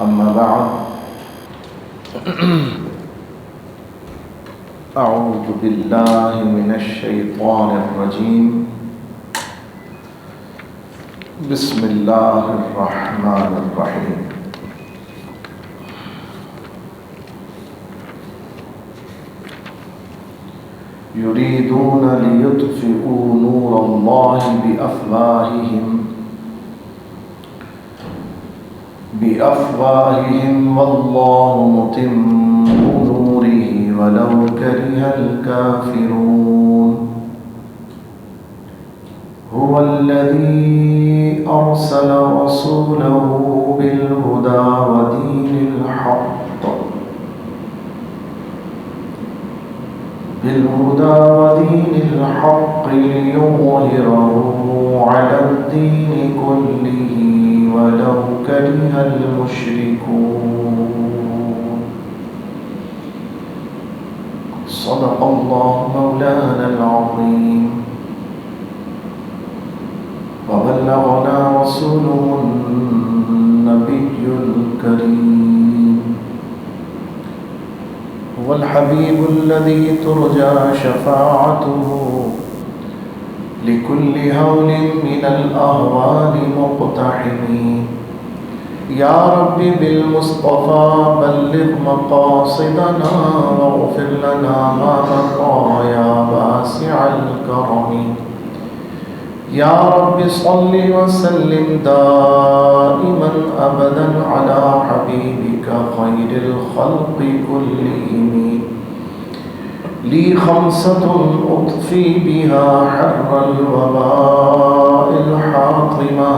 أما بعد أعوذ بالله من الشيطان الرجيم بسم الله الرحمن الرحيم يريدون ليطفئوا نور الله بأفواههم والله متم نوره ولو كره الكافرون هو الذي أرسل رسوله بالهدى ودين الحق ليظهره على الدين كله ولو كره المشركون صدق الله مولانا العظيم وبلغنا رسوله النبي الكريم هو الحبيب الذي ترجى شفاعته لكل هول من الأهوال مقتحم يا رب بالمصطفى بلغ مقاصدنا واغفر لنا ما بقى يا واسع الكرم يا رب صل وسلم دائما أبدا على حبيبك خير الخلق كلهم لي خمسة أطفي بها حر الوباء الحاطمة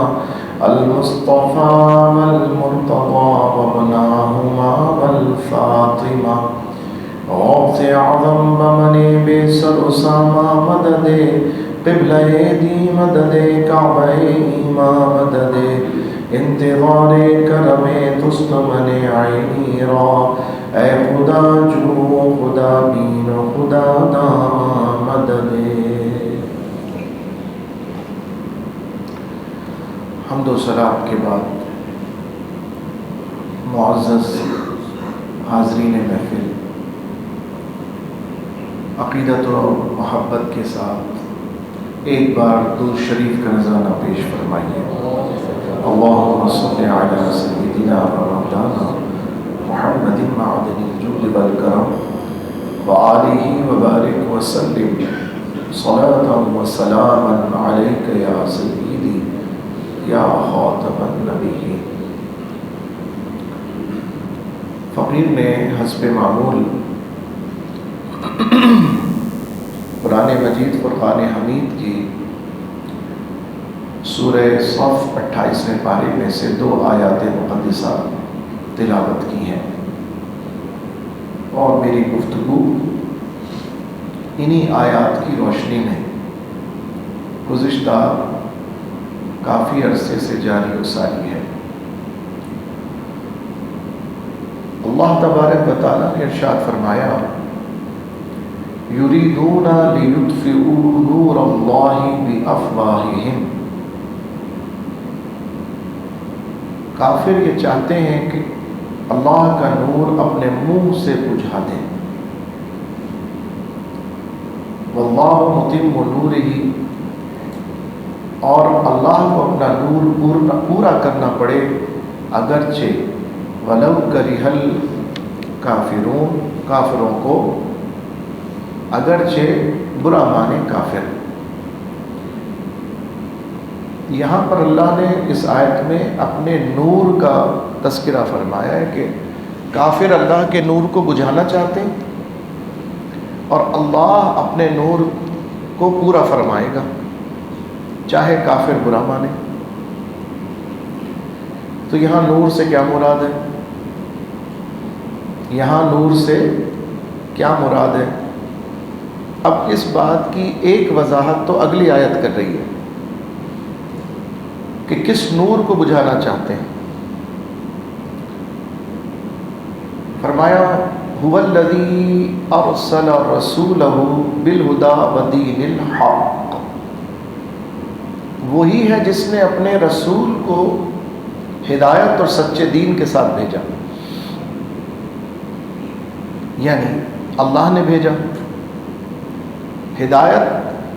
المصطفى والمرتضى وابناهما والفاطمة غوث أعظم بمني بسر أسامة مدد قبلہ دی مدد کعبہ ایماں مدد انتظار کرم تستمن عینی را اے خدا جو خدا بین خدا دام مدد. حمد و ثنا کے بعد معزز حاضرین محفل، عقیدت و محبت کے ساتھ ایک بار درود شریف کا نذرانہ پیش فرمائیے. اللہم صل علی سیدنا و مولانا محمد معدن الجود والکرم وآلہ وبارک وسلم صلاة وسلاما علیک یا سیدی یا خاتم النبیین. فقیر نے حسب معمول قرآن مجید فرقان حمید کی سورہ صف 28ویں پارے میں سے 2 آیات مقدسہ تلاوت کی ہیں، اور میری گفتگو انہی آیات کی روشنی میں گزشتہ کافی عرصے سے جاری و ساری ہے. اللہ تبارک و تعالیٰ نے ارشاد فرمایا یریدون لیطفئوا نور اللہ بافواہہم. کافر یہ چاہتے ہیں کہ اللہ کا نور اپنے منہ سے بجھا دیں. واللہ متم نورہ، اور اللہ کو اپنا نور پورا کرنا پڑے اگرچہ ولو کرہ الکافرون، کافروں کو اگرچہ برا مانے کافر. یہاں پر اللہ نے اس آیت میں اپنے نور کا تذکرہ فرمایا ہے کہ کافر اللہ کے نور کو بجھانا چاہتے ہیں اور اللہ اپنے نور کو پورا فرمائے گا چاہے کافر برا مانے. تو یہاں نور سے کیا مراد ہے؟ یہاں نور سے کیا مراد ہے؟ اب اس بات کی ایک وضاحت تو اگلی آیت کر رہی ہے کہ کس نور کو بجھانا چاہتے ہیں. فرمایا هو الذی ارسل رسولہ بالہدی ودین الحق، وہی ہے جس نے اپنے رسول کو ہدایت اور سچے دین کے ساتھ بھیجا، یعنی اللہ نے بھیجا ہدایت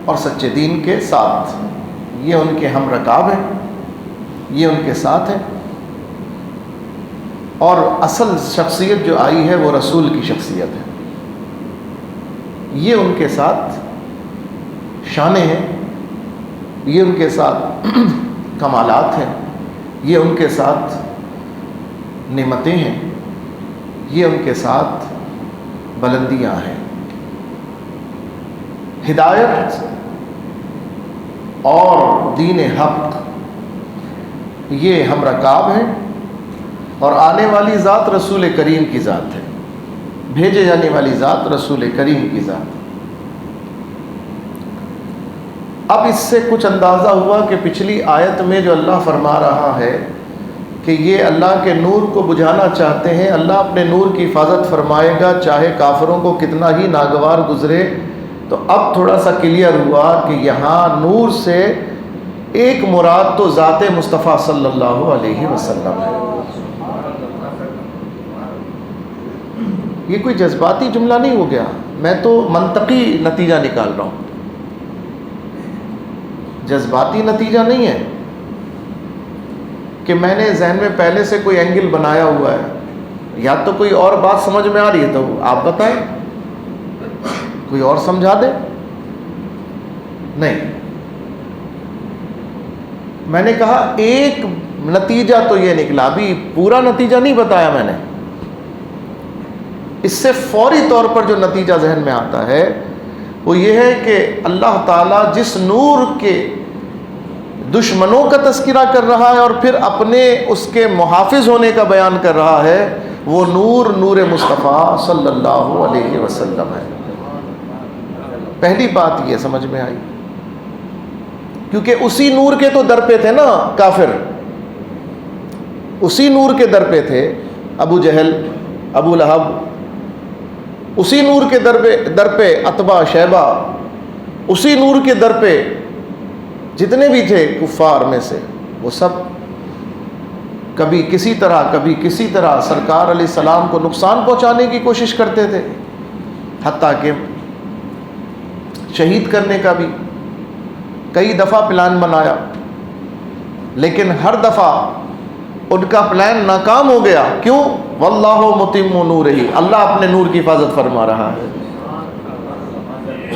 اور سچے دین کے ساتھ، یہ ان کے ہم رکاب ہیں، یہ ان کے ساتھ ہے، اور اصل شخصیت جو آئی ہے وہ رسول کی شخصیت ہے، یہ ان کے ساتھ شانیں ہیں، یہ ان کے ساتھ کمالات ہیں، یہ ان کے ساتھ نعمتیں ہیں، یہ ان کے ساتھ بلندیاں ہیں۔ ہدایت اور دین حق یہ ہم رکاب ہیں، اور آنے والی ذات رسول کریم کی ذات ہے، بھیجے جانے والی ذات رسول کریم کی ذات۔ اب اس سے کچھ اندازہ ہوا کہ پچھلی آیت میں جو اللہ فرما رہا ہے کہ یہ اللہ کے نور کو بجھانا چاہتے ہیں، اللہ اپنے نور کی حفاظت فرمائے گا چاہے کافروں کو کتنا ہی ناگوار گزرے، تو اب تھوڑا سا کلیئر ہوا کہ یہاں نور سے ایک مراد تو ذات مصطفیٰ صلی اللہ علیہ وسلم ہے۔ یہ کوئی جذباتی جملہ نہیں ہو گیا، میں تو منطقی نتیجہ نکال رہا ہوں، جذباتی نتیجہ نہیں ہے کہ میں نے ذہن میں پہلے سے کوئی اینگل بنایا ہوا ہے، یا تو کوئی اور بات سمجھ میں آ رہی ہے تو آپ بتائیں، کوئی اور سمجھا دے۔ نہیں، میں نے کہا ایک نتیجہ تو یہ نکلا، ابھی پورا نتیجہ نہیں بتایا میں نے۔ اس سے فوری طور پر جو نتیجہ ذہن میں آتا ہے وہ یہ ہے کہ اللہ تعالیٰ جس نور کے دشمنوں کا تذکرہ کر رہا ہے اور پھر اپنے اس کے محافظ ہونے کا بیان کر رہا ہے، وہ نور نور مصطفیٰ صلی اللہ علیہ وسلم ہے۔ پہلی بات یہ سمجھ میں آئی، کیونکہ اسی نور کے تو در پہ تھے نا کافر، اسی نور کے در پہ تھے ابو جہل، ابو لہب، اسی نور کے در پہ عتبہ شیبہ، اسی نور کے در پہ جتنے بھی تھے کفار میں سے، وہ سب کبھی کسی طرح سرکار علیہ السلام کو نقصان پہنچانے کی کوشش کرتے تھے، حتیٰ کہ شہید کرنے کا بھی کئی دفعہ پلان بنایا، لیکن ہر دفعہ ان کا پلان ناکام ہو گیا۔ کیوں؟ واللہ متم نورہ، اللہ اپنے نور کی حفاظت فرما رہا ہے۔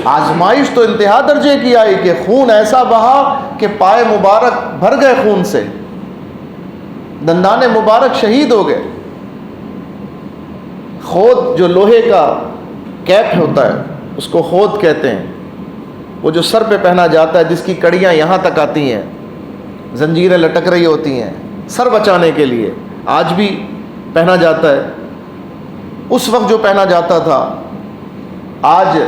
آزمائش تو انتہا درجے کی آئی کہ خون ایسا بہا کہ پائے مبارک بھر گئے خون سے، دندان مبارک شہید ہو گئے۔ خود جو لوہے کا کیپ ہوتا ہے اس کو خود کہتے ہیں، وہ جو سر پہ پہنا جاتا ہے جس کی کڑیاں یہاں تک آتی ہیں، زنجیریں لٹک رہی ہوتی ہیں سر بچانے کے لیے، آج بھی پہنا جاتا ہے۔ اس وقت جو پہنا جاتا تھا، آج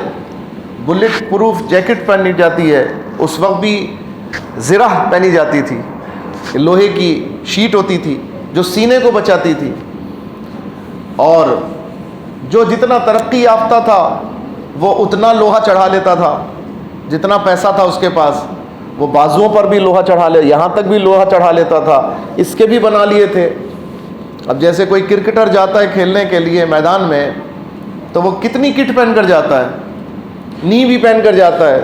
بلٹ پروف جیکٹ پہنی جاتی ہے، اس وقت بھی زرہ پہنی جاتی تھی، لوہے کی شیٹ ہوتی تھی جو سینے کو بچاتی تھی، اور جو جتنا ترقی یافتہ تھا وہ اتنا لوہا چڑھا لیتا تھا، جتنا پیسہ تھا اس کے پاس وہ بازوؤں پر بھی لوہا چڑھا لے، یہاں تک بھی لوہا چڑھا لیتا تھا، اس کے بھی بنا لیے تھے۔ اب جیسے کوئی کرکٹر جاتا ہے کھیلنے کے لیے میدان میں تو وہ کتنی کٹ پہن کر جاتا ہے، نی بھی پہن کر جاتا ہے،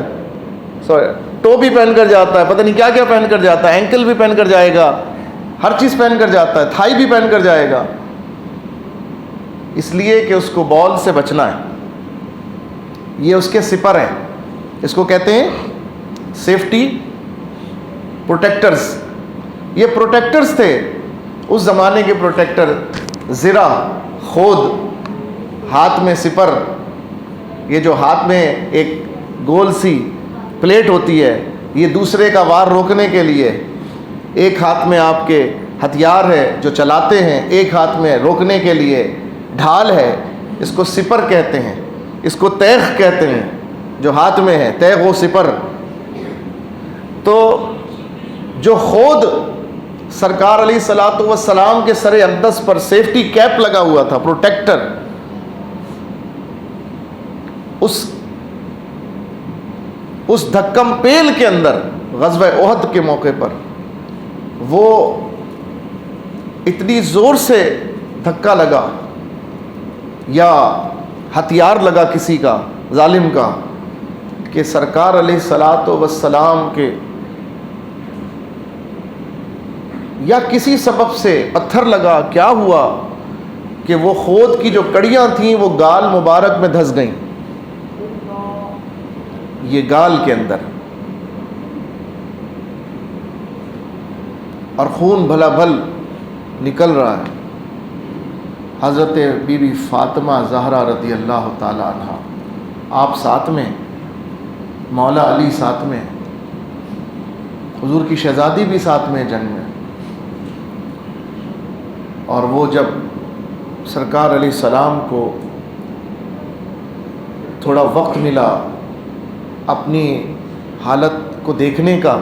ٹو بھی پہن کر جاتا ہے، پتہ نہیں کیا کیا پہن کر جاتا ہے، اینکل بھی پہن کر جائے گا، ہر چیز پہن کر جاتا ہے، تھائی بھی پہن کر جائے گا، اس لیے کہ اس کو بال سے بچنا ہے۔ یہ اس کے سپر ہیں، اس کو کہتے ہیں سیفٹی پروٹیکٹرز۔ یہ پروٹیکٹرز تھے اس زمانے کے پروٹیکٹر، زرہ، خود، ہاتھ میں سپر، یہ جو ہاتھ میں ایک گول سی پلیٹ ہوتی ہے، یہ دوسرے کا وار روکنے کے لیے، ایک ہاتھ میں آپ کے ہتھیار ہے جو چلاتے ہیں، ایک ہاتھ میں روکنے کے لیے ڈھال ہے، اس کو سپر کہتے ہیں، اس کو تیغ کہتے ہیں، جو ہاتھ میں ہے تیغ و سپر۔ تو جو خود سرکار علیہ الصلوۃ والسلام کے سر اقدس پر سیفٹی کیپ لگا ہوا تھا، پروٹیکٹر، اس دھکم پیل کے اندر غزوہ احد کے موقع پر وہ اتنی زور سے دھکا لگا یا ہتھیار لگا کسی کا ظالم کا کہ سرکار علیہ الصلاۃ والسلام کے یا کسی سبب سے پتھر لگا، کیا ہوا کہ وہ خود کی جو کڑیاں تھیں وہ گال مبارک میں دھس گئیں، یہ گال کے اندر، اور خون بھلا بھل نکل رہا ہے۔ حضرت بی بی فاطمہ زہرا رضی اللہ تعالی عنہ، آپ ساتھ میں، مولا علی ساتھ میں، حضور کی شہزادی بھی ساتھ میں جنگ میں، اور وہ جب سرکار علیہ السلام کو تھوڑا وقت ملا اپنی حالت کو دیکھنے کا،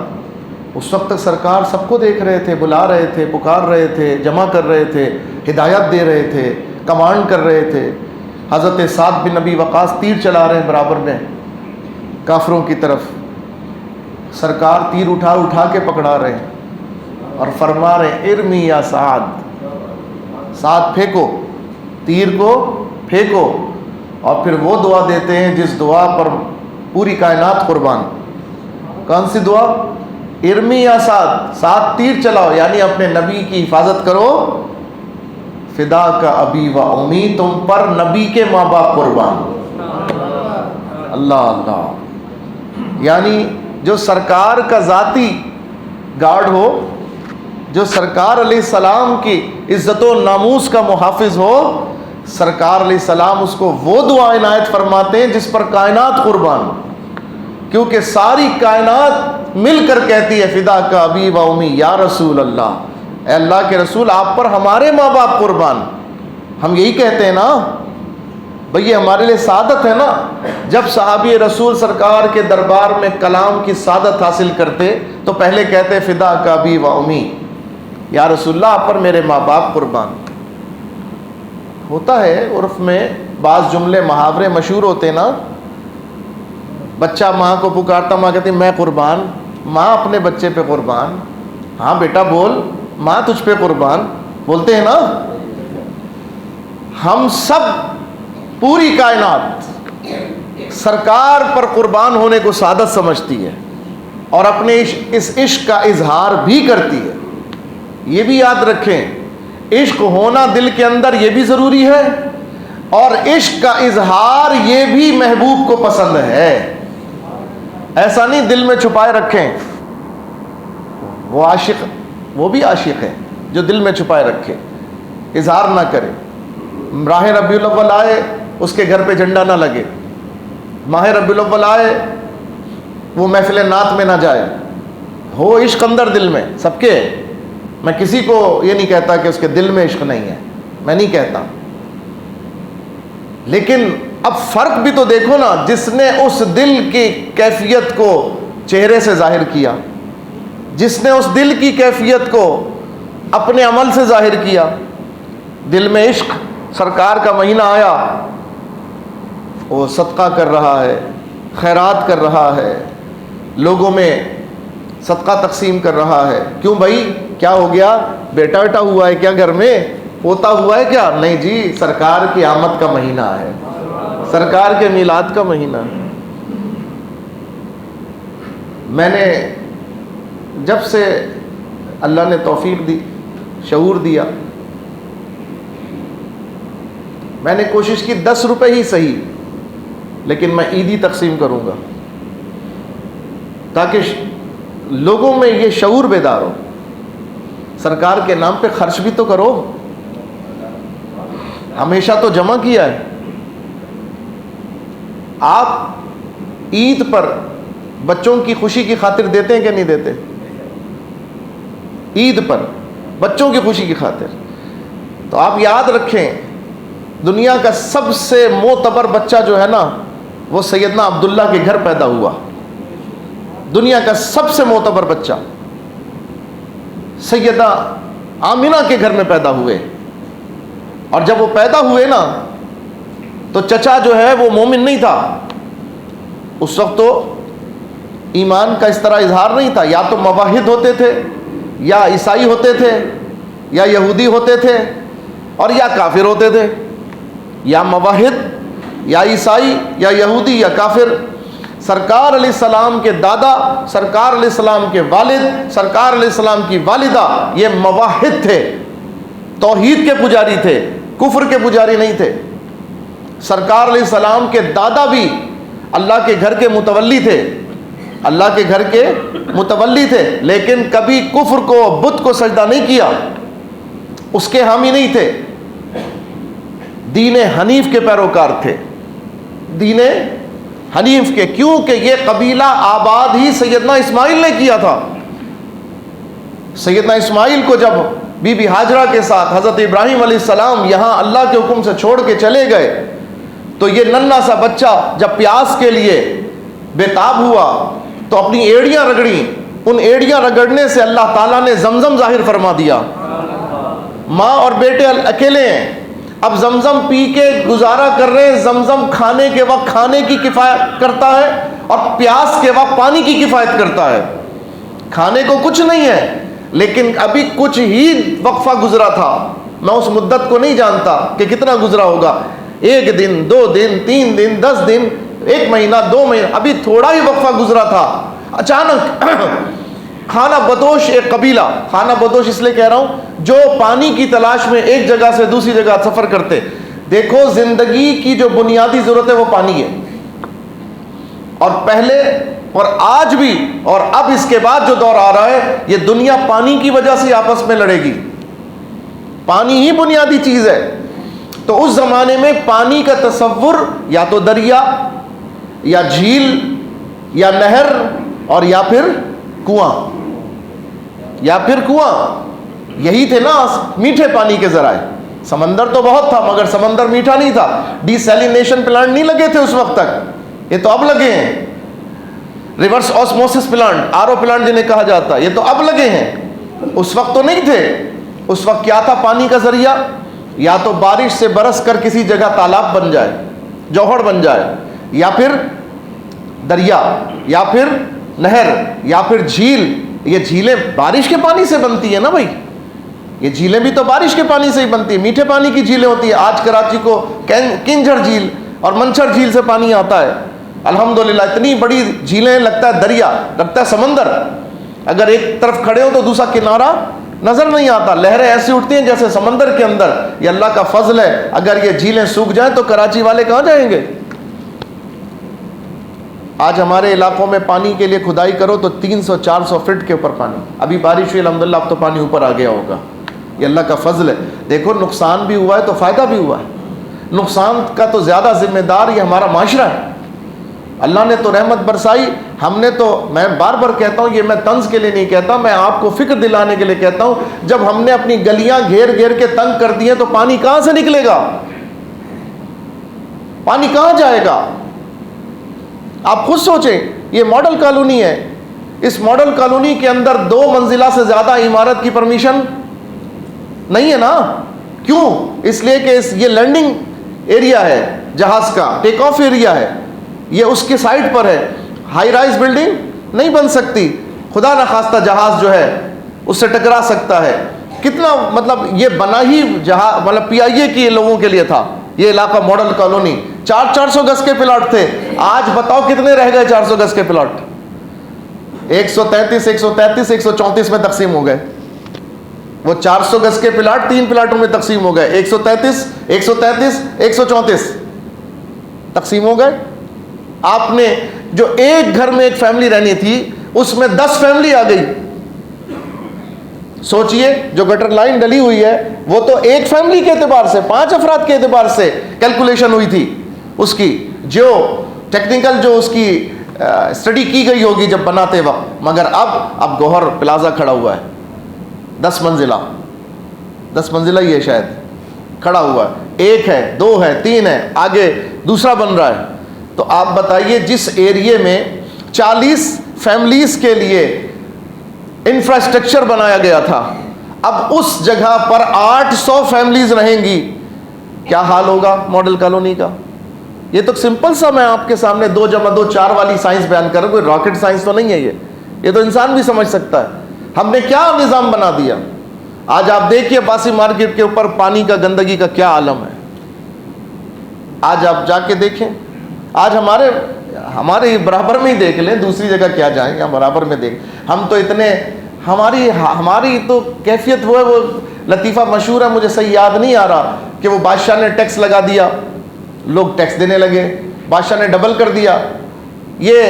اس وقت تک سرکار سب کو دیکھ رہے تھے، بلا رہے تھے، پکار رہے تھے، جمع کر رہے تھے، ہدایت دے رہے تھے، کمانڈ کر رہے تھے۔ حضرت سعد بن نبی وقاص تیر چلا رہے ہیں برابر میں کافروں کی طرف، سرکار تیر اٹھا اٹھا کے پکڑا رہے ہیں اور فرما رہے ہیں ارمی یا سعد، سعد پھینکو، تیر کو پھینکو، اور پھر وہ دعا دیتے ہیں جس دعا پر پوری کائنات قربان۔ کون سی دعا؟ ارمی یا سعد، سعد تیر چلاؤ، یعنی اپنے نبی کی حفاظت کرو، فدا کا ابی و امی، تم پر نبی کے ماں باپ قربان۔ اللہ اللہ، یعنی جو سرکار کا ذاتی گارڈ ہو، جو سرکار علیہ السلام کی عزت و ناموس کا محافظ ہو، سرکار علیہ السلام اس کو وہ دعا عنایت فرماتے ہیں جس پر کائنات قربان، کیونکہ ساری کائنات مل کر کہتی ہے فدا کا ابی و امی یا رسول اللہ، اے اللہ کے رسول آپ پر ہمارے ماں باپ قربان۔ ہم یہی کہتے ہیں نا بھئی، یہ ہمارے لیے سعادت ہے نا۔ جب صحابی رسول سرکار کے دربار میں کلام کی سعادت حاصل کرتے تو پہلے کہتے فدا کا ابی و امی، یا رسول اللہ آپ پر میرے ماں باپ قربان۔ ہوتا ہے عرف میں بعض جملے محاورے مشہور ہوتے نا، بچہ ماں کو پکارتا، ماں کہتی میں قربان، ماں اپنے بچے پہ قربان، ہاں بیٹا بول، ماں تجھ پہ قربان، بولتے ہیں نا۔ ہم سب، پوری کائنات سرکار پر قربان ہونے کو سعادت سمجھتی ہے اور اپنے اس عشق کا اظہار بھی کرتی ہے۔ یہ بھی یاد رکھیں، عشق ہونا دل کے اندر یہ بھی ضروری ہے، اور عشق کا اظہار یہ بھی محبوب کو پسند ہے۔ ایسا نہیں دل میں چھپائے رکھیں، وہ عاشق، وہ بھی عاشق ہے جو دل میں چھپائے رکھے، اظہار نہ کرے۔ ماہ ربیع الاول آئے اس کے گھر پہ جھنڈا نہ لگے، ماہ ربیع الاول آئے وہ محفل نعت میں نہ جائے، ہو عشق اندر دل میں سب کے۔ میں کسی کو یہ نہیں کہتا کہ اس کے دل میں عشق نہیں ہے، میں نہیں کہتا، لیکن اب فرق بھی تو دیکھو نا، جس نے اس دل کی کیفیت کو چہرے سے ظاہر کیا، جس نے اس دل کی کیفیت کو اپنے عمل سے ظاہر کیا، دل میں عشق، سرکار کا مہینہ آیا، وہ صدقہ کر رہا ہے، خیرات کر رہا ہے، لوگوں میں صدقہ تقسیم کر رہا ہے۔ کیوں بھائی، کیا ہو گیا؟ بیٹا بیٹا ہوا ہے کیا گھر میں؟ پوتا ہوا ہے کیا؟ نہیں جی، سرکار کی آمد کا مہینہ ہے، سرکار کے میلاد کا مہینہ ہے۔ میں نے جب سے اللہ نے توفیق دی، شعور دیا، میں نے کوشش کی 10 روپے ہی صحیح، لیکن میں عیدی تقسیم کروں گا تاکہ لوگوں میں یہ شعور بیدار ہو، سرکار کے نام پہ خرچ بھی تو کرو، ہمیشہ تو جمع کیا ہے۔ آپ عید پر بچوں کی خوشی کی خاطر دیتے ہیں کہ نہیں دیتے؟ عید پر بچوں کی خوشی کی خاطر، تو آپ یاد رکھیں دنیا کا سب سے معتبر بچہ جو ہے نا وہ سیدنا عبداللہ کے گھر پیدا ہوا، دنیا کا سب سے معتبر بچہ سیدہ آمنہ کے گھر میں پیدا ہوئے، اور جب وہ پیدا ہوئے نا تو چچا جو ہے وہ مومن نہیں تھا، اس وقت تو ایمان کا اس طرح اظہار نہیں تھا، یا تو موحد ہوتے تھے یا عیسائی ہوتے تھے یا یہودی ہوتے تھے اور یا کافر ہوتے تھے، یا موحد یا عیسائی یا یہودی یا کافر۔ سرکار علیہ السلام کے دادا، سرکار علیہ السلام کے والد، سرکار علیہ السلام کی والدہ یہ موحد تھے، توحید کے پجاری تھے، کفر کے پجاری نہیں تھے۔ سرکار علیہ السلام کے دادا بھی اللہ کے گھر کے متولی تھے، اللہ کے گھر کے متولی تھے، لیکن کبھی کفر کو، بت کو سجدہ نہیں کیا، اس کے حامی نہیں تھے، دین حنیف کے پیروکار تھے، دین حنیف کے۔ کیونکہ یہ قبیلہ آباد ہی سیدنا اسماعیل نے کیا تھا۔ سیدنا اسماعیل کو جب بی بی ہاجرہ کے ساتھ حضرت ابراہیم علیہ السلام یہاں اللہ کے حکم سے چھوڑ کے چلے گئے، تو یہ ننھا سا بچہ جب پیاس کے لیے بےتاب ہوا تو اپنی ایڑیاں رگڑیں، ان ایڑیاں رگڑنے سے اللہ تعالیٰ نے زمزم ظاہر فرما دیا۔ ماں اور بیٹے اکیلے ہیں، اب زمزم پی کے گزارا کر رہے ہیں، زمزم کھانے کے وقت کھانے کی کفایت کرتا ہے اور پیاس کے وقت پانی کی کفایت کرتا ہے۔ کھانے کو کچھ نہیں ہے، لیکن ابھی کچھ ہی وقفہ گزرا تھا، میں اس مدت کو نہیں جانتا کہ کتنا گزرا ہوگا، 1 دن 2 دن 3 دن 10 دن 1 مہینہ 2 مہینہ، ابھی تھوڑا ہی وقفہ گزرا تھا، اچانک خانہ بدوش ایک قبیلہ، خانہ بدوش اس لیے کہہ رہا ہوں جو پانی کی تلاش میں ایک جگہ سے دوسری جگہ سفر کرتے۔ دیکھو زندگی کی جو بنیادی ضرورت ہے وہ پانی ہے، اور پہلے اور آج بھی اور اب اس کے بعد جو دور آ رہا ہے، یہ دنیا پانی کی وجہ سے آپس میں لڑے گی، پانی ہی بنیادی چیز ہے۔ تو اس زمانے میں پانی کا تصور یا تو دریا یا جھیل یا نہر اور یا پھر کنواں، یا پھر کنواں، یہی تھے نا میٹھے پانی کے ذرائع۔ سمندر تو بہت تھا مگر سمندر میٹھا نہیں تھا، ڈی سیلینیشن پلانٹ نہیں لگے تھے اس وقت تک، یہ تو اب لگے ہیں، reverse osmosis plant, R O plant جنہیں کہا جاتا ہے، یہ تو اب لگے ہیں، اس وقت تو نہیں تھے۔ اس وقت کیا تھا پانی کا ذریعہ؟ یا تو بارش سے برس کر کسی جگہ تالاب بن جائے، جوہر بن جائے، یا پھر دریا، یا پھر نہر، یا پھر جھیل۔ یہ جھیلیں بارش کے پانی سے بنتی ہیں نا بھائی، یہ جھیلیں بھی تو بارش کے پانی سے ہی بنتی ہیں، میٹھے پانی کی جھیلیں ہوتی ہیں۔ آج کراچی کو کنجھر جھیل اور منچر جھیل سے پانی آتا ہے، الحمدللہ اتنی بڑی جھیلیں، لگتا ہے دریا، لگتا ہے سمندر، اگر ایک طرف کھڑے ہو تو دوسرا کنارہ نظر نہیں آتا، لہریں ایسی اٹھتی ہیں جیسے سمندر کے اندر۔ یہ اللہ کا فضل ہے، اگر یہ جھیلیں سوکھ جائیں تو کراچی والے کہاں جائیں گے؟ آج ہمارے علاقوں میں پانی کے لیے کھدائی کرو تو 300-400 فٹ کے اوپر پانی، ابھی بارش ہوئی الحمدللہ، اب تو پانی اوپر آ گیا ہوگا، یہ اللہ کا فضل ہے۔ دیکھو نقصان بھی ہوا ہے تو فائدہ بھی ہوا ہے، نقصان کا تو زیادہ ذمہ دار یہ ہمارا معاشرہ ہے۔ اللہ نے تو رحمت برسائی، ہم نے تو، میں بار بار کہتا ہوں، یہ میں طنز کے لیے نہیں کہتا، میں آپ کو فکر دلانے کے لیے کہتا ہوں، جب ہم نے اپنی گلیاں گھیر گھیر کے تنگ کر دی ہیں تو پانی کہاں سے نکلے گا؟ پانی کہاں جائے گا؟ آپ خود سوچیں، یہ ماڈل کالونی ہے، اس ماڈل کالونی کے اندر 2 منزلہ سے زیادہ عمارت کی پرمیشن نہیں ہے نا۔ کیوں؟ اس لیے کہ یہ لینڈنگ ایریا ہے جہاز کا، ٹیک آف ایریا ہے، یہ اس کے سائٹ پر ہے، ہائی رائز بلڈنگ نہیں بن سکتی، خدا نخواستہ جہاز جو ہے اس سے ٹکرا سکتا ہے۔ کتنا مطلب یہ بنا ہی جہاز مطلب پی آئی اے کے لوگوں کے لیے تھا یہ علاقہ، ماڈل کالونی 400 گز کے پلاٹ تھے، آج بتاؤ کتنے رہ گئے 400 گز کے پلاٹ؟ 133 134 میں تقسیم ہو گئے، وہ 400 گز کے پلاٹ 3 پلاٹوں میں تقسیم ہو گئے، 133 134 تقسیم ہو گئے۔ آپ نے جو ایک گھر میں ایک فیملی رہنی تھی اس میں 10 فیملی آ گئی۔ سوچئے جو گٹر لائن ڈلی ہوئی ہے وہ تو ایک فیملی کے اعتبار سے 5 افراد کے اعتبار سے کیلکولیشن ہوئی تھی اس کی، جو ٹیکنیکل جو اس کی اسٹڈی کی گئی ہوگی جب بناتے وقت، مگر اب گوہر پلازا کھڑا ہوا ہے 10 منزلہ ہی ہے شاید، کھڑا ہوا ہے، 1 ہے 2 ہے 3 ہے، آگے دوسرا بن رہا ہے۔ تو آپ بتائیے جس ایریے میں 40 فیملیز کے لیے انفراسٹرکچر بنایا گیا تھا، اب اس جگہ پر 800 فیملیز رہیں گی، کیا حال ہوگا ماڈل کالونی کا؟ یہ تو سمپل سا میں آپ کے سامنے 2 + 2 4 والی سائنس بیان کر رہا ہوں، کوئی راکٹ سائنس تو نہیں ہے یہ تو انسان بھی سمجھ سکتا ہے۔ ہم نے کیا نظام بنا دیا؟ آج آپ دیکھیے باسی مارکیٹ کے اوپر پانی کا گندگی کا کیا عالم ہے. آج آپ جا کے دیکھیں, آج ہمارے برابر میں ہی دیکھ لیں, دوسری جگہ کیا جائیں گے, ہم برابر میں دیکھ. ہم تو اتنے, ہماری تو کیفیت وہ ہے, وہ لطیفہ مشہور ہے, مجھے صحیح یاد نہیں آ رہا, کہ وہ بادشاہ نے ٹیکس لگا دیا, لوگ ٹیکس دینے لگے, بادشاہ نے ڈبل کر دیا. یہ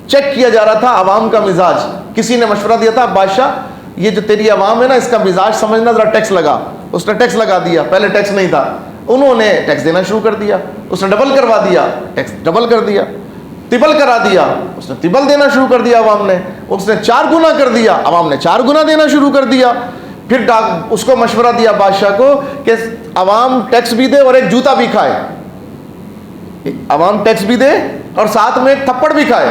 چیک کیا جا رہا تھا عوام کا مزاج. کسی نے مشورہ دیا تھا, بادشاہ یہ جو تیری عوام ہے نا, اس کا مزاج سمجھنا, ذرا ٹیکس لگا. اس نے ٹیکس لگا دیا, پہلے ٹیکس نہیں تھا, انہوں نے ٹیکس دینا شروع کر دیا. اس نے ڈبل کروا دیا, ٹیکس ڈبل کر دیا. ٹرپل کرا دیا, اس نے ٹرپل دینا شروع کر دیا عوام نے. اس نے 4 گنا کر دیا, عوام نے 4 گنا دینا شروع کر دیا. پھر اس کو مشورہ دیا بادشاہ کو کہ عوام ٹیکس بھی دے اور ایک جوتا بھی کھائے, عوام ٹیکس بھی دے اور ساتھ میں ایک تھپڑ بھی کھائے.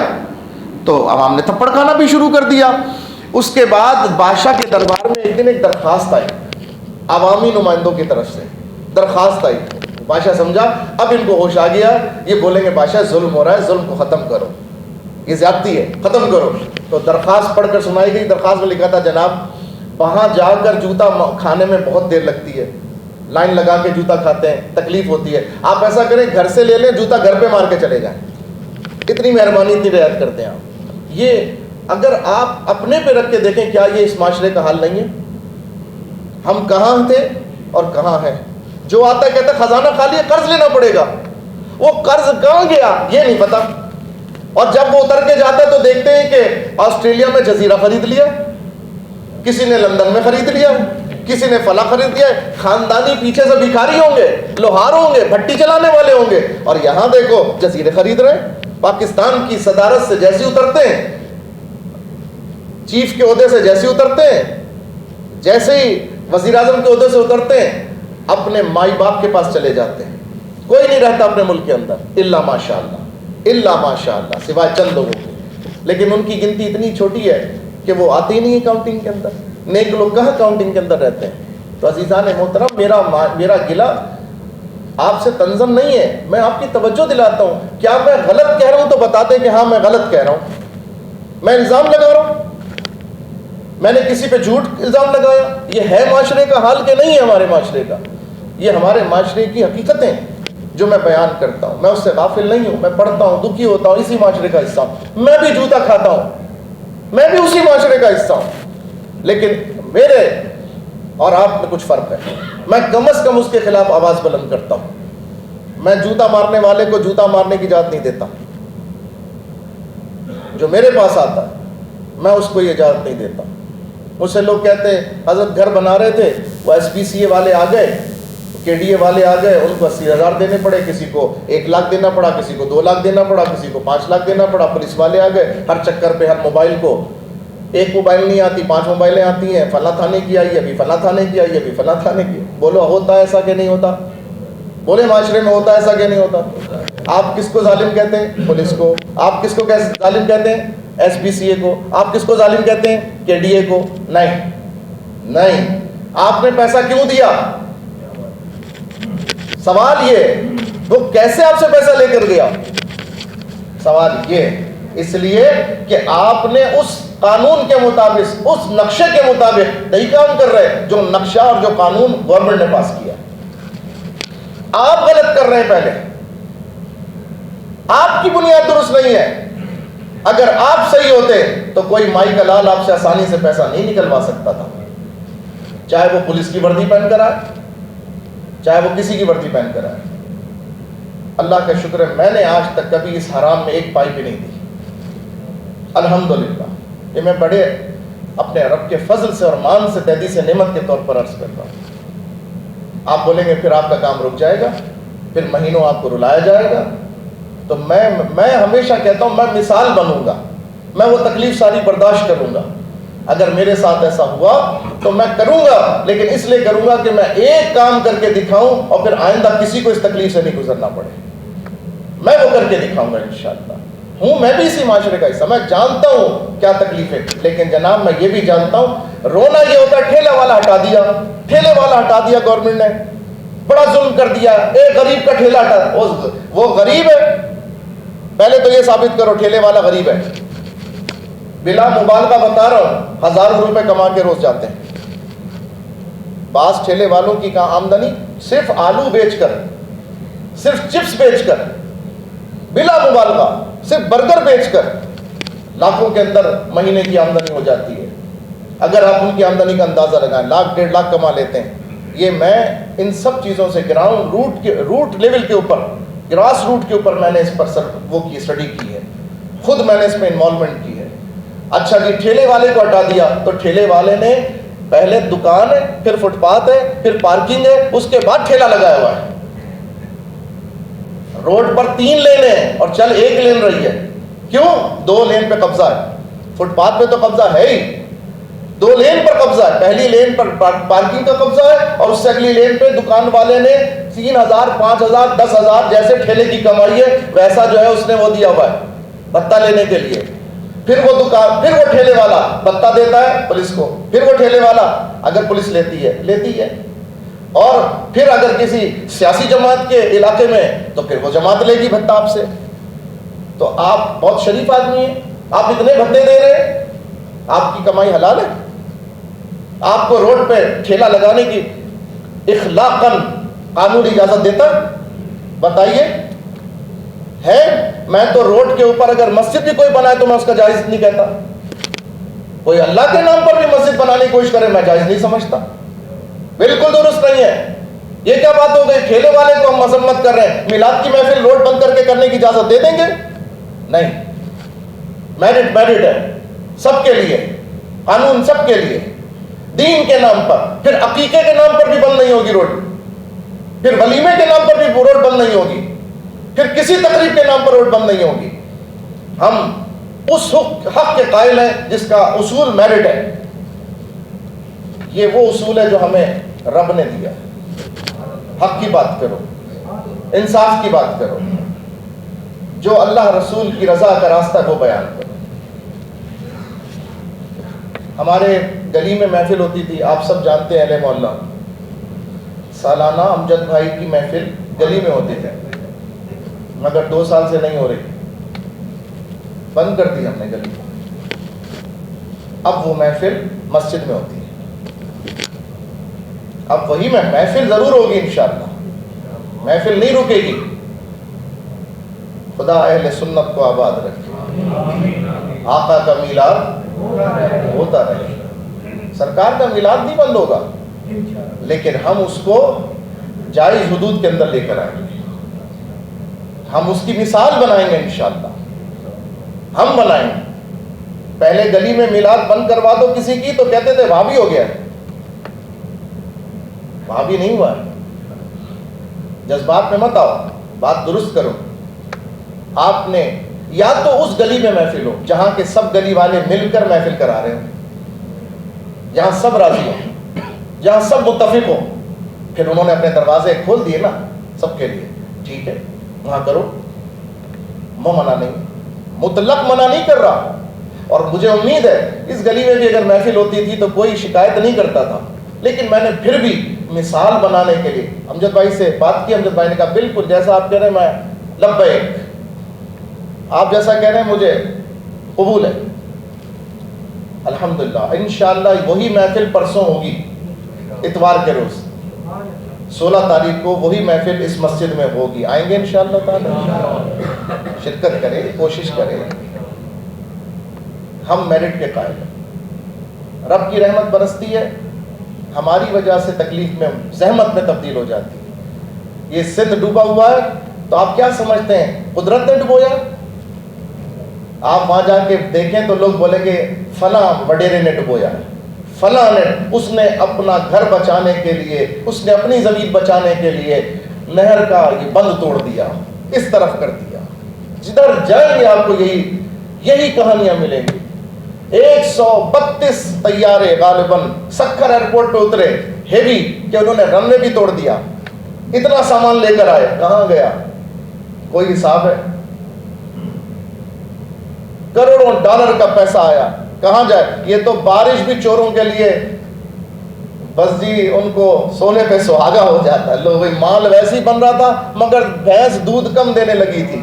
تو عوام نے تھپڑ کھانا بھی شروع کر دیا. اس کے بعد بادشاہ کے دربار میں ایک دن ایک درخواست آئی, عوامی نمائندوں کی طرف سے درخواست آئی. بادشاہ سمجھا اب ان کو ہوش آ گیا, یہ بولیں گے بادشاہ ظلم ہو رہا ہے, ظلم کو ختم کرو, یہ زیادتی ہے, ختم کرو. تو درخواست پڑھ کر سنائی گئی. درخواست میں لکھا تھا, جناب وہاں جا کر جوتا کھانے میں بہت دیر لگتی ہے, لائن لگا کے جوتا کھاتے ہیں, تکلیف ہوتی ہے. آپ ایسا کریں, گھر سے لے لیں, جوتا گھر پہ مار کے چلے جائیں. اتنی مہربانی, اتنی رعایت کرتے ہیں آپ. یہ اگر آپ اپنے پہ رکھ کے دیکھیں, کیا یہ اس معاشرے کا حال نہیں ہے؟ ہم کہاں تھے اور کہاں ہیں؟ جو آتا ہے کہتا ہے خزانہ خالی ہے, قرض لینا پڑے گا. وہ قرض کہاں گیا یہ نہیں پتا. اور جب وہ اتر کے جاتا ہے تو دیکھتے ہیں کہ آسٹریلیا میں جزیرہ خرید لیا, کسی نے لندن میں خرید لیا, کسی نے فلاں خرید لیا. خاندانی پیچھے سے بھکاری ہوں گے, لوہار ہوں گے, بھٹی چلانے والے ہوں گے, اور یہاں دیکھو جزیرے خرید رہے ہیں. پاکستان کی صدارت سے جیسے اترتے ہیں, چیف کے عہدے سے جیسے اترتے ہیں, جیسے ہی وزیر اعظم کے عہدے سے اترتے ہیں, اپنے مائی باپ کے پاس چلے جاتے ہیں. کوئی نہیں رہتا اپنے ملک کے اندر, الا ماشاء اللہ, الا ماشاء اللہ, سوائے چند لوگوں کے. لیکن ان کی گنتی اتنی چھوٹی ہے کہ وہ آتے ہی نہیں ہے کاؤنٹنگ کے اندر. نیک لوگ کہاں کاؤنٹنگ کے اندر رہتے ہیں. تو عزیزان محترم, میرا گلہ آپ سے تنظم نہیں ہے, میں آپ کی توجہ دلاتا ہوں. کیا میں غلط کہہ رہا ہوں تو بتا دیں کہ ہاں میں غلط کہہ رہا ہوں. میں الزام لگا رہا ہوں, میں نے کسی پہ جھوٹ الزام لگایا. یہ ہے معاشرے کا حال کہ نہیں ہے ہمارے معاشرے کا؟ یہ ہمارے معاشرے کی حقیقتیں جو میں بیان کرتا ہوں. میں اس سے غافل نہیں ہوں, میں پڑھتا ہوں, دکھی ہوتا ہوں, اسی معاشرے کا حصہ ہوں. میں بھی جوتا کھاتا ہوں, میں بھی اسی معاشرے کا حصہ ہوں. لیکن میرے اور آپ میں کچھ فرق ہے. میں کم از کم اس کے خلاف آواز بلند کرتا ہوں. میں جوتا مارنے والے کو جوتا مارنے کی اجازت نہیں دیتا. جو میرے پاس آتا ہے میں اس کو یہ اجازت نہیں دیتا. مجھ سے لوگ کہتے ہیں حضرت گھر بنا رہے تھے, وہ ایس پی سی اے والے آ گئے, کے ڈی اے والے آ گئے, ان کو 80,000 دینے پڑے, کسی کو 1 لاکھ دینا پڑا, کسی کو 2 لاکھ دینا پڑا, کسی کو 5 لاکھ دینا پڑا. پولیس والے آ گئے, ہر چکر پہ ہر موبائل کو, ایک موبائل نہیں آتی 5 موبائلیں آتی ہیں, فلاں تھانے کی آئی, ابھی فلاں تھانے کی آئی, ابھی فلاں تھانے کی. بولو ہوتا ہے ایسا کہ نہیں ہوتا؟ بولے معاشرے میں ہوتا ہے ایسا کہ نہیں ہوتا؟ آپ کس کو ظالم کہتے ہیں؟ پولیس کو. آپ کس کو ظالم کہتے ہیں؟ ایس پی سی اے کو. آپ کس کو ظالم کہتے ہیں؟ کے ڈی اے کو. نہیں. آپ نے پیسہ کیوں دیا؟ سوال یہ, وہ کیسے آپ سے پیسہ لے کر گیا؟ سوال یہ اس لیے کہ آپ نے اس قانون کے مطابق, اس نقشے کے مطابق نہیں کام کر رہے جو نقشہ اور جو قانون گورنمنٹ نے پاس کیا. آپ غلط کر رہے ہیں. پہلے آپ کی بنیاد درست نہیں ہے. اگر آپ صحیح ہوتے تو کوئی مائی کا لال آپ سے آسانی سے پیسہ نہیں نکلوا سکتا تھا, چاہے وہ پولیس کی وردی پہن کر آئے, چاہے وہ کسی کی وردی پہن کر آئے. اللہ کا شکر ہے میں نے آج تک کبھی اس حرام میں ایک پائی بھی نہیں دی, الحمدللہ. یہ میں بڑے اپنے رب کے فضل سے اور مان سے, تحدی سے نعمت کے طور پر عرض کرتا ہوں. آپ بولیں گے پھر آپ کا کام رک جائے گا, پھر مہینوں آپ کو رلایا جائے گا. تو میں ہمیشہ کہتا ہوں میں مثال بنوں گا, میں وہ تکلیف ساری برداشت کروں گا. اگر میرے ساتھ ایسا ہوا تو میں کروں گا, لیکن اس لیے کروں گا کہ میں ایک کام کر کے دکھاؤں اور پھر آئندہ کسی کو اس تکلیف سے نہیں گزرنا پڑے. میں وہ کر کے دکھاؤں گا انشاءاللہ. میں بھی اسی معاشرے کا حصہ, میں جانتا ہوں کیا تکلیف ہے. لیکن جناب میں یہ بھی جانتا ہوں رونا یہ ہوتا ہے ٹھیلے والا ہٹا دیا, ٹھیلے والا ہٹا دیا گورنمنٹ نے, بڑا ظلم کر دیا, ایک غریب کا ٹھیلا ہٹا. وہ غریب ہے, پہلے تو یہ ثابت کرو ٹھیلے والا غریب ہے. بلا مبالغہ بتا رہا ہوں, 1000 روپے کما کے روز جاتے ہیں, بعض ٹھیلے والوں کی کہاں آمدنی صرف آلو بیچ کر، صرف چپس بیچ کر، بلا مبالغہ صرف برگر بیچ کر لاکھوں کے اندر مہینے کی آمدنی ہو جاتی ہے۔ اگر آپ ان کی آمدنی کا اندازہ لگائیں، 1,00,000 1.5 لاکھ کما لیتے ہیں۔ یہ میں ان سب چیزوں سے گراؤنڈ روٹ لیول کے اوپر، گراس روٹ کے اوپر میں نے اس پر وہ کی اسٹڈی کی ہے، خود میں نے اس میں انوالومنٹ کی ہے۔ اچھا جی، ٹھیلے والے کو ہٹا دیا تو ٹھیلے والے نے پہلے دکان ہے، پھر فٹ پاتھ ہے، پھر پارکنگ ہے، اس کے بعد ٹھیلا لگایا ہوا ہے۔ روڈ پر 3 لین ہیں اور چل 1 لین رہی ہے، کیوں؟ 2 لین پہ قبضہ ہے، فٹ پاتھ پہ تو قبضہ ہے ہی، 2 لین پر قبضہ ہے۔ پہلی لین پر پارکنگ کا قبضہ ہے اور اس سے اگلی لین پہ دکان والے نے 3,000 5,000 10,000 جیسے ٹھیلے کی کمائی ہے ویسا جو ہے اس نے وہ دیا ہوا ہے بتہ لینے کے لیے۔ پھر وہ ٹھیلے والا بتہ دیتا ہے پولیس کو، پھر وہ ٹھیلے والا اگر پولیس لیتی ہے اور پھر اگر کسی سیاسی جماعت کے علاقے میں تو پھر وہ جماعت لے گی بھتہ آپ سے۔ تو آپ بہت شریف آدمی ہیں، آپ اتنے بھتے دے رہے ہیں، آپ کی کمائی حلال ہے؟ آپ کو روڈ پہ ٹھیلا لگانے کی اخلاقاً قانون اجازت دیتا ہے؟ بتائیے ہے؟ میں تو روڈ کے اوپر اگر مسجد بھی کوئی بنائے تو میں اس کا جائز نہیں کہتا۔ کوئی اللہ کے نام پر بھی مسجد بنانے کی کوشش کرے میں جائز نہیں سمجھتا، بالکل درست نہیں ہے۔ یہ کیا بات ہو گئی؟ ٹھیلے والے کو ہم مذمت کر رہے ہیں، میلاد کی محفل روڈ بند کر کے کرنے کی اجازت دے دیں گے؟ نہیں، میرٹ ہے سب کے لیے، قانون سب کے لیے، دین کے نام پر۔ پھر عقیقے کے نام پر بھی بند نہیں ہوگی روڈ، پھر ولیمے کے نام پر بھی روڈ بند نہیں ہوگی، پھر کسی تقریب کے نام پر روڈ بند نہیں ہوگی۔ ہم اس حق کے قائل ہیں جس کا اصول میرٹ ہے۔ یہ وہ اصول ہے جو ہمیں رب نے دیا۔ حق کی بات کرو، انصاف کی بات کرو، جو اللہ رسول کی رضا کا راستہ وہ بیان کرو۔ ہمارے گلی میں محفل ہوتی تھی، آپ سب جانتے ہیں، اہل محلہ، سالانہ امجد بھائی کی محفل گلی میں ہوتی تھی، مگر 2 سال سے نہیں ہو رہی، بند کر دی ہم نے گلی کو۔ اب وہ محفل مسجد میں ہوتی ہے۔ اب وہی محفل ضرور ہوگی انشاءاللہ، محفل نہیں رکے گی۔ خدا اہل سنت کو آباد رکھے، آقا کا میلاد ہوتا رہے، سرکار کا میلاد نہیں بند ہوگا، لیکن ہم اس کو جائز حدود کے اندر لے کر آئیں گے، ہم اس کی مثال بنائیں گے انشاءاللہ، ہم بنائیں گے۔ پہلے گلی میں میلاد بند کروا دو کسی کی تو کہتے تھے بھابی ہو گیا ہے، بھابی نہیں ہوا ہے۔ جذبات میں مت آؤ، بات درست کرو۔ آپ نے یا تو اس گلی میں محفل ہو جہاں کے سب گلی والے مل کر محفل کرا رہے ہوں، جہاں سب راضی ہوں، جہاں سب متفق ہوں، پھر انہوں نے اپنے دروازے کھول دیے نا سب کے لیے، ٹھیک ہے وہاں کرو، میں منع نہیں، مطلق منع نہیں کر رہا۔ اور مجھے امید ہے اس گلی میں بھی اگر محفل ہوتی تھی تو کوئی شکایت نہیں کرتا تھا، لیکن میں نے پھر بھی مثال بنانے کے لیے امجد بھائی سے بات کی۔ امجد بھائی نے کہا بالکل جیسا آپ کہہ رہے ہیں میں لبیک، آپ جیسا کہہ رہے ہیں مجھے قبول ہے۔ الحمدللہ انشاءاللہ وہی محفل پرسوں ہوگی، اتوار کے روز 16 تاریخ کو وہی محفل اس مسجد میں ہوگی، آئیں گے انشاءاللہ تعالی، شرکت کریں، کوشش کریں۔ ہم میرٹ کے قائل ہیں، رب کی رحمت برستی ہے، ہماری وجہ سے تکلیف میں زحمت میں تبدیل ہو جاتی ہے۔ یہ سندھ ڈوبا ہوا ہے تو آپ کیا سمجھتے ہیں قدرت نے ڈبویا؟ آپ وہاں جا کے دیکھیں تو لوگ بولیں گے فلاں وڈیرے نے ڈبویا ہے، فلاں نے، اس نے اپنا گھر بچانے کے لیے، اس نے اپنی زمین بچانے کے لیے نہر کا یہ بند توڑ دیا، اس طرف کر دیا۔ جدھر جائیں گے آپ کو یہی کہانیاں ملیں گی۔ 132 طیارے غالباً سکھر ایئرپورٹ پہ اترے، ہیوی، کہ انہوں نے رن وے بھی توڑ دیا، اتنا سامان لے کر آئے، کہاں گیا؟ کوئی حساب ہے؟ کروڑوں ڈالر کا پیسہ آیا، کہاں جائے؟ یہ تو بارش بھی چوروں کے لیے بس جی ان کو سونے پہ سہاگا ہو جاتا ہے۔ لو بھائی مال ویسے ہی بن رہا تھا مگر بھینس دودھ کم دینے لگی تھی،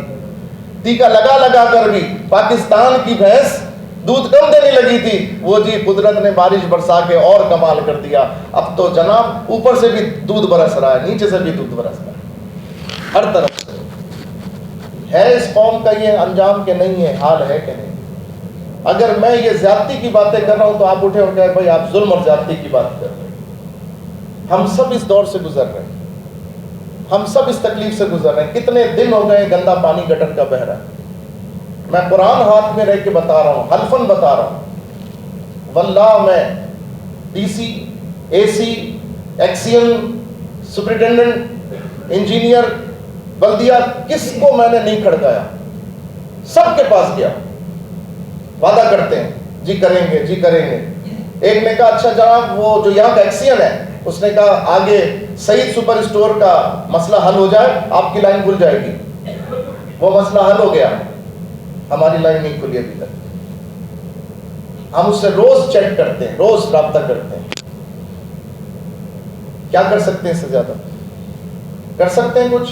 ٹیکا لگا کر بھی پاکستان کی بھینس دودھ کم دینے لگی تھی، وہ جی قدرت نے بارش برسا کے اور کمال کر دیا، اب تو جناب اوپر سے بھی دودھ برس رہا ہے، نیچے سے بھی دودھ برس رہا ہے، ہر طرف سے ہے۔ اس قوم کا یہ انجام کہ نہیں ہے، حال ہے کہ نہیں؟ اگر میں یہ زیادتی کی باتیں کر رہا ہوں تو آپ اٹھے اور کہیں بھائی آپ ظلم اور زیادتی کی بات کر رہے ہیں۔ ہم سب اس دور سے گزر رہے ہیں، ہم سب اس تکلیف سے گزر رہے ہیں۔ کتنے دن ہو گئے گندا پانی گٹر کا بہ رہا ہے، میں قرآن ہاتھ میں رہ کے بتا رہا ہوں، حلفاً بتا رہا ہوں، واللہ میں ڈی سی، اے سی، ایکسین، سپرنٹینڈنٹ، انجینئر، بلدیہ، کس کو میں نے نہیں کھڑکایا، سب کے پاس گیا، وعدہ کرتے ہیں جی کریں گے جی کریں گے۔ ایک نے کہا اچھا جناب وہ جو یہاں کا ایکسین ہے، اس نے کہا آگے سعید سپر اسٹور کا مسئلہ حل ہو جائے آپ کی لائن کھل جائے گی۔ وہ مسئلہ حل ہو گیا، ہماری لائن نہیں کھلی ابھی تک۔ ہم اس سے روز چیک کرتے ہیں، روز رابطہ کرتے ہیں۔ کیا کر سکتے ہیں؟ اس سے زیادہ کر سکتے ہیں کچھ؟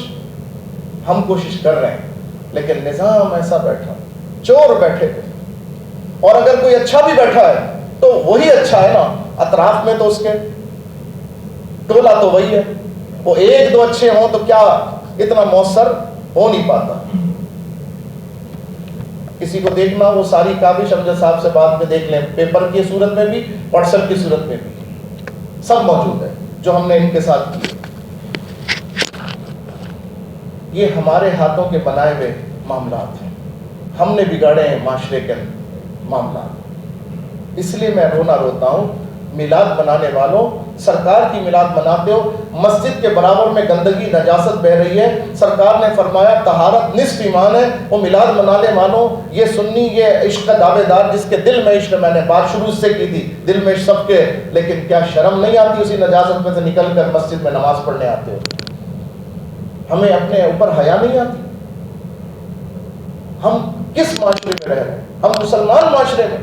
ہم کوشش کر رہے ہیں، لیکن نظام ایسا بیٹھا، چور بیٹھے تھے، اور اگر کوئی اچھا بھی بیٹھا ہے تو وہی اچھا ہے نا، اطراف میں تو اس کے ٹولہ تو وہی ہے، وہ ایک دو اچھے ہوں تو کیا اتنا مؤثر ہو نہیں پاتا۔ کسی کو دیکھنا وہ ساری کاوش امجد صاحب سے بعد میں دیکھ لیں، پیپر کی صورت میں بھی، واٹس ایپ کی صورت میں بھی، سب موجود ہے جو ہم نے ان کے ساتھ کی۔ یہ ہمارے ہاتھوں کے بنائے ہوئے معاملات ہیں، ہم نے بگاڑے ہیں معاشرے کے معاملات۔ اس لیے میں رونا روتا ہوں، میلاد منانے والوں، سرکار کی میلاد مناتے ہو، مسجد کے برابر میں گندگی نجاست بہ رہی ہے، سرکار نے فرمایا طہارت نصف ایمان ہے۔ وہ میلاد منانے والوں، یہ سنی، یہ عشق کا دعوے دار جس کے دل میں عشق، میں نے بات شروع سے کی تھی، دل میں سب کے، لیکن کیا شرم نہیں آتی اسی نجاست میں سے نکل کر مسجد میں نماز پڑھنے آتے ہو؟ ہمیں اپنے اوپر حیا نہیں آتی؟ ہم کس معاشرے میں رہ رہے ہیں؟ ہم مسلمان معاشرے میں،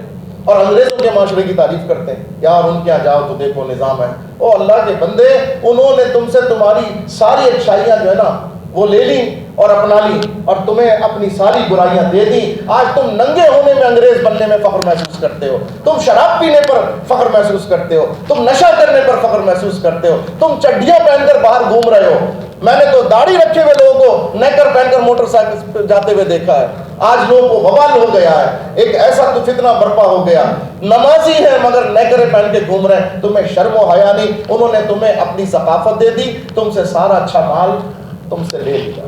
اور انگریزوں کے معاشرے کی تعریف کرتے ہیں، یار ان کے یہاں جاؤ تو دیکھو نظام ہے۔ او اللہ کے بندے، انہوں نے تم سے تمہاری ساری اچھائیاں جو ہے نا وہ لے لی اور اپنا لی، اور تمہیں اپنی ساری برائیاں دے دی۔ آج تم ننگے ہونے میں، انگریز بننے میں فخر محسوس کرتے ہو، تم شراب پینے پر فخر محسوس کرتے ہو، تم نشہ کرنے پر فخر محسوس کرتے ہو، تم چڈیاں پہن کر باہر گھوم رہے ہو۔ میں نے تو داڑھی رکھے ہوئے لوگوں کو نیکر پہن کر موٹر سائیکل پہ جاتے ہوئے دیکھا ہے۔ آج لوگوں کو وبال ہو گیا ہے، ایک ایسا تو فتنہ برپا ہو گیا، نمازی ہیں مگر نیکریں پہن کے گھوم رہے ہیں، تمہیں شرم و حیا نہیں؟ انہوں نے تمہیں اپنی ثقافت دے دی، تم سے سارا اچھا مال تم سے لے لیا،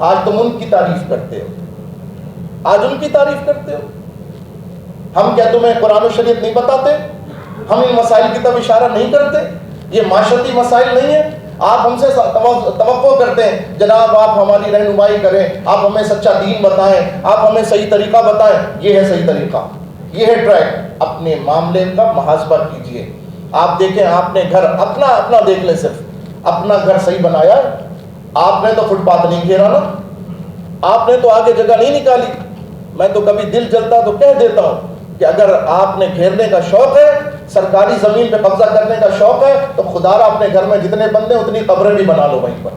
آج تم ان کی تعریف کرتے ہو، آج ان کی تعریف کرتے ہو۔ ہم کیا تمہیں قرآن و شریعت نہیں بتاتے؟ ہم ان مسائل کی طرف اشارہ نہیں کرتے؟ یہ معاشرتی مسائل نہیں ہیں؟ آپ ہم سے توقع کرتے ہیں جناب آپ ہماری رہنمائی کریں، آپ ہمیں سچا دین بتائیں، آپ ہمیں صحیح طریقہ بتائیں۔ یہ ہے صحیح طریقہ، یہ ہے ٹریک۔ اپنے معاملے کا محاسبہ کیجئے، آپ دیکھیں آپ نے گھر اپنا دیکھ لیں، صرف اپنا گھر صحیح بنایا ہے؟ آپ نے تو فٹ پاتھ نہیں گھیرا نا، آپ نے تو آگے جگہ نہیں نکالی۔ میں تو کبھی دل جلتا تو کہہ دیتا ہوں کہ اگر آپ نے گھیرنے کا شوق ہے، سرکاری زمین پہ قبضہ کرنے کا شوق ہے، تو خدارا اپنے گھر میں جتنے بندے اتنی قبریں بھی بنا لو وہیں پر،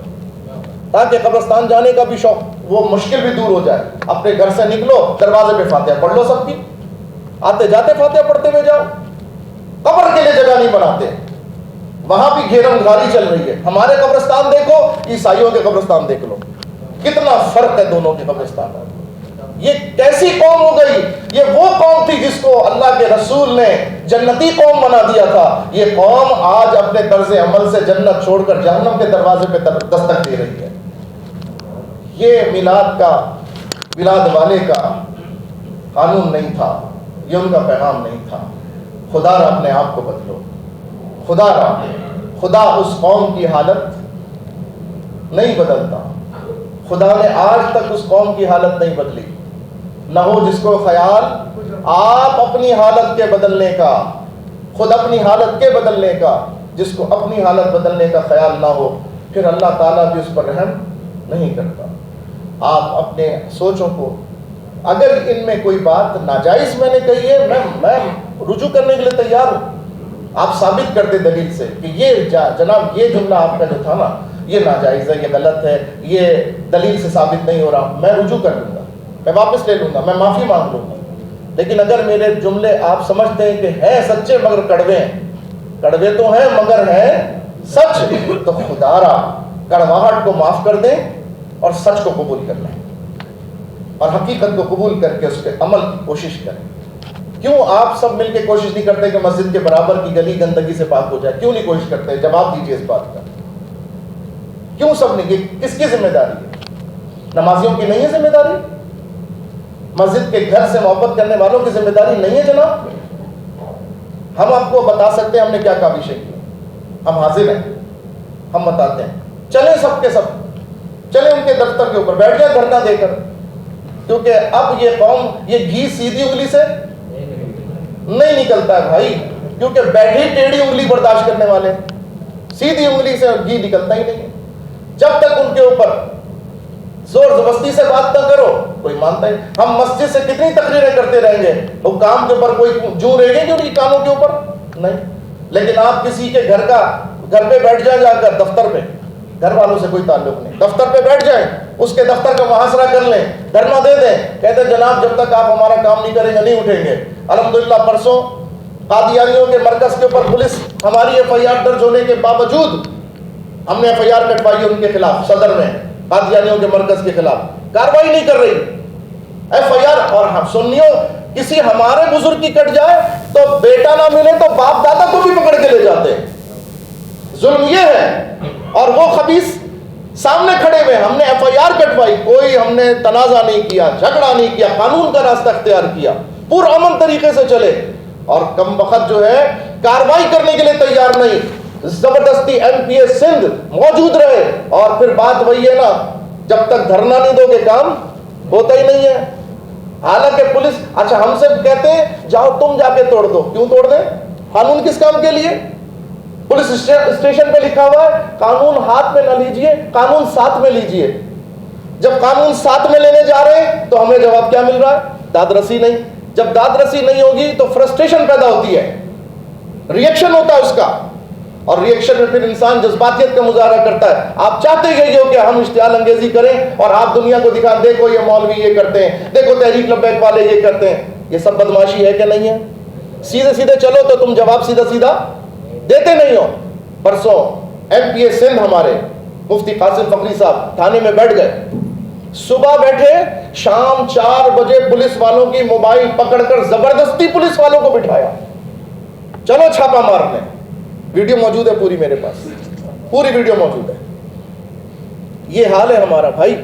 تاکہ قبرستان جانے کا بھی شوق، وہ مشکل بھی دور ہو جائے۔ اپنے گھر سے نکلو، دروازے پہ فاتحہ پڑھ لو سب کی، آتے جاتے فاتحہ پڑھتے ہوئے جاؤ۔ قبر کے لیے جگہ نہیں بناتے، وہاں بھی گھیرم گھاری چل رہی ہے۔ ہمارے قبرستان دیکھو، عیسائیوں کے قبرستان دیکھ لو، کتنا فرق ہے دونوں کے قبرستان میں۔ یہ کیسی قوم ہو گئی؟ یہ وہ قوم تھی جس کو اللہ کے رسول نے جنتی قوم بنا دیا تھا، یہ قوم آج اپنے طرز عمل سے جنت چھوڑ کر جہنم کے دروازے پہ دستک دے رہی ہے۔ یہ میلاد والے کا قانون نہیں تھا، یہ ان کا پیغام نہیں تھا۔ خدا را اپنے آپ کو بدلو، خدا اس قوم کی حالت نہیں بدلتا، خدا نے آج تک اس قوم کی حالت نہیں بدلی۔ نہ ہو جس کو خیال آپ اپنی حالت کے بدلنے کا، خود اپنی حالت کے بدلنے کا، جس کو اپنی حالت بدلنے کا خیال نہ ہو، پھر اللہ تعالیٰ بھی اس پر رحم نہیں کرتا۔ آپ اپنے سوچوں کو، اگر ان میں کوئی بات ناجائز میں نے کہی ہے، میں رجوع کرنے کے لیے تیار ہوں۔ آپ ثابت کر دیں دلیل سے کہ یہ جناب یہ جملہ آپ کا جو تھا نا یہ ناجائز ہے، یہ غلط ہے، یہ دلیل سے ثابت نہیں ہو رہا، میں رجوع کر لوں گا، میں واپس لے لوں گا، میں معافی مانگ لوں گا۔ لیکن اگر میرے جملے آپ سمجھتے ہیں کہ ہیں سچے مگر کڑوے ہیں، کڑوے تو ہیں مگر ہیں سچ، تو خدا را کڑواہٹ کو معاف کر دیں اور سچ کو قبول کر لیں اور حقیقت کو قبول کر کے اس پہ عمل کی کوشش کریں۔ کیوں آپ سب مل کے کوشش نہیں کرتے کہ مسجد کے برابر کی گلی گندگی سے پاک ہو جائے؟ کیوں نہیں کوشش کرتے؟ جواب دیجیے اس بات کا، کیوں سب نہیں؟ کس کی ذمہ داری ہے؟ نمازیوں کی نہیں ہے ذمہ داری؟ مسجد کے گھر سے محبت کرنے والوں کی ذمہ داری نہیں ہے جناب؟ ہم آپ کو بتا سکتے ہیں ہم نے کیا کاوشیں کی، ہم حاضر ہیں، ہم بتاتے ہیں۔ چلیں سب کے سب، چلیں ان کے دفتر کے اوپر بیٹھ جائیں دھرنا دے کر، کیونکہ اب یہ قوم یہ گھی سیدھی انگلی سے نہیں نکلتا ہے بھائی، کیونکہ بیٹھی ٹیڑھی انگلی برداشت کرنے والے، سیدھی انگلی سے گھی نکلتا ہی نہیں۔ جب تک ان کے اوپر زور زبردستی سے بات نہ کرو کوئی مانتا ہی۔ ہم مسجد سے کتنی تقریریں کرتے رہیں گے، حکام کے اوپر کوئی جو رہے گی ان کی کانوں کے اوپر نہیں، لیکن آپ کسی کے گھر پہ بیٹھ جائیں جا کر دفتر پہ، گھر والوں سے کوئی تعلق نہیں، دفتر پہ بیٹھ جائیں، اس کے دفتر کا محاصرہ کر لیں، دھرنا دے دیں، کہتے ہیں جناب جب تک آپ ہمارا کام نہیں کریں گے نہیں اٹھیں گے۔ الحمدللہ پرسوں قادیانیوں کے مرکز کے اوپر پولیس ہماری FIR درج ہونے کے باوجود ہم نے FIR کٹوائی ان کے خلاف، صدر میں قادیانیوں کے مرکز کے خلاف کارروائی نہیں کر رہی FIR۔ اور ہم سنیوں کسی ہمارے بزرگ کی کٹ جائے تو بیٹا نہ ملے تو باپ دادا کو بھی پکڑ کے لے جاتے ہیں، ظلم یہ ہے۔ اور وہ خبیث سامنے کھڑے ہوئے، ہم نے FIR کٹوائی، کوئی ہم نے تنازع نہیں کیا، جھگڑا نہیں کیا، قانون کا راستہ اختیار کیا، پرامن طریقے سے چلے۔ اور کم وقت جو ہے کارروائی کرنے کے لیے تیار نہیں، زبردستی MPA سندھ موجود رہے، اور پھر بات وہی ہے نا، جب تک دھرنا نہیں دو گے کام ہوتا ہی نہیں ہے۔ حالانکہ پولیس اچھا ہم سے کہتے ہیں جاؤ تم جا کے توڑ دو، کیوں توڑ دیں؟ قانون کس کام کے لیے؟ پولیس اسٹیشن پہ لکھا ہوا ہے قانون ہاتھ میں نہ لیجئے، قانون ساتھ میں لیجئے۔ جب قانون ساتھ میں لینے جا رہے ہیں تو ہمیں جواب کیا مل رہا ہے؟ داد رسی نہیں۔ جب داد رسی نہیں ہوگی تو فرسٹریشن پیدا ہوتی ہے، ریئیکشن ہوتا ہے اس کا، اور ریئیکشن میں پھر انسان جذباتیت کا مظاہرہ کرتا ہے۔ آپ چاہتے یہی ہو کہ ہم اشتعال انگیزی کریں اور آپ دنیا کو دکھائیں دیکھو یہ مولوی یہ کرتے ہیں، دیکھو تحریک لبیک والے یہ کرتے ہیں۔ یہ سب بدماشی ہے کہ نہیں ہے؟ سیدھے سیدھے چلو تو تم جواب سیدھا سیدھا دیتے نہیں ہو۔ پرسوں MPA سندھ ہمارے مفتی قاسم فقری صاحب تھانے میں بیٹھ گئے، صبح بیٹھے، شام 4 بجے پولیس والوں کی موبائل پکڑ کر زبردستی پولیس والوں کو بٹھایا، چلو چھاپا مارنے۔ ویڈیو موجود ہے پوری، میرے پاس پوری ویڈیو موجود ہے۔ یہ حال ہے ہمارا بھائی،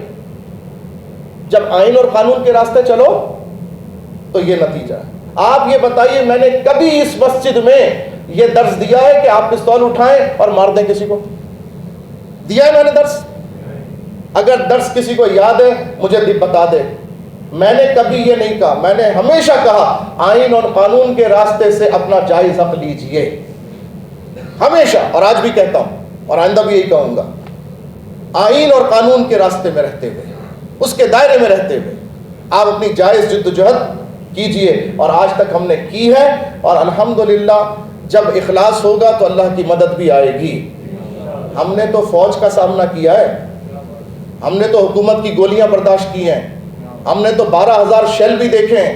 جب آئین اور قانون کے راستے چلو تو یہ نتیجہ ہے۔ آپ یہ بتائیے میں نے کبھی اس مسجد میں یہ درس دیا ہے کہ آپ پستول اٹھائیں اور مار دیں کسی کو؟ دیا ہے میں نے درس؟ اگر درس کسی کو یاد ہے مجھے بتا دے۔ میں نے کبھی یہ نہیں کہا، میں نے ہمیشہ کہا آئین اور قانون کے راستے سے اپنا جائز حق لیجئے، ہمیشہ، اور آج بھی کہتا ہوں اور آئندہ بھی یہی کہوں گا۔ آئین اور قانون کے راستے میں رہتے ہوئے، اس کے دائرے میں رہتے ہوئے آپ اپنی جائز جدوجہد کیجئے، اور آج تک ہم نے کی ہے، اور الحمدللہ جب اخلاص ہوگا تو اللہ کی مدد بھی آئے گی۔ ہم نے تو فوج کا سامنا کیا ہے، ہم نے تو حکومت کی گولیاں برداشت کی ہیں، ہم نے تو 12,000 شیل بھی دیکھے ہیں،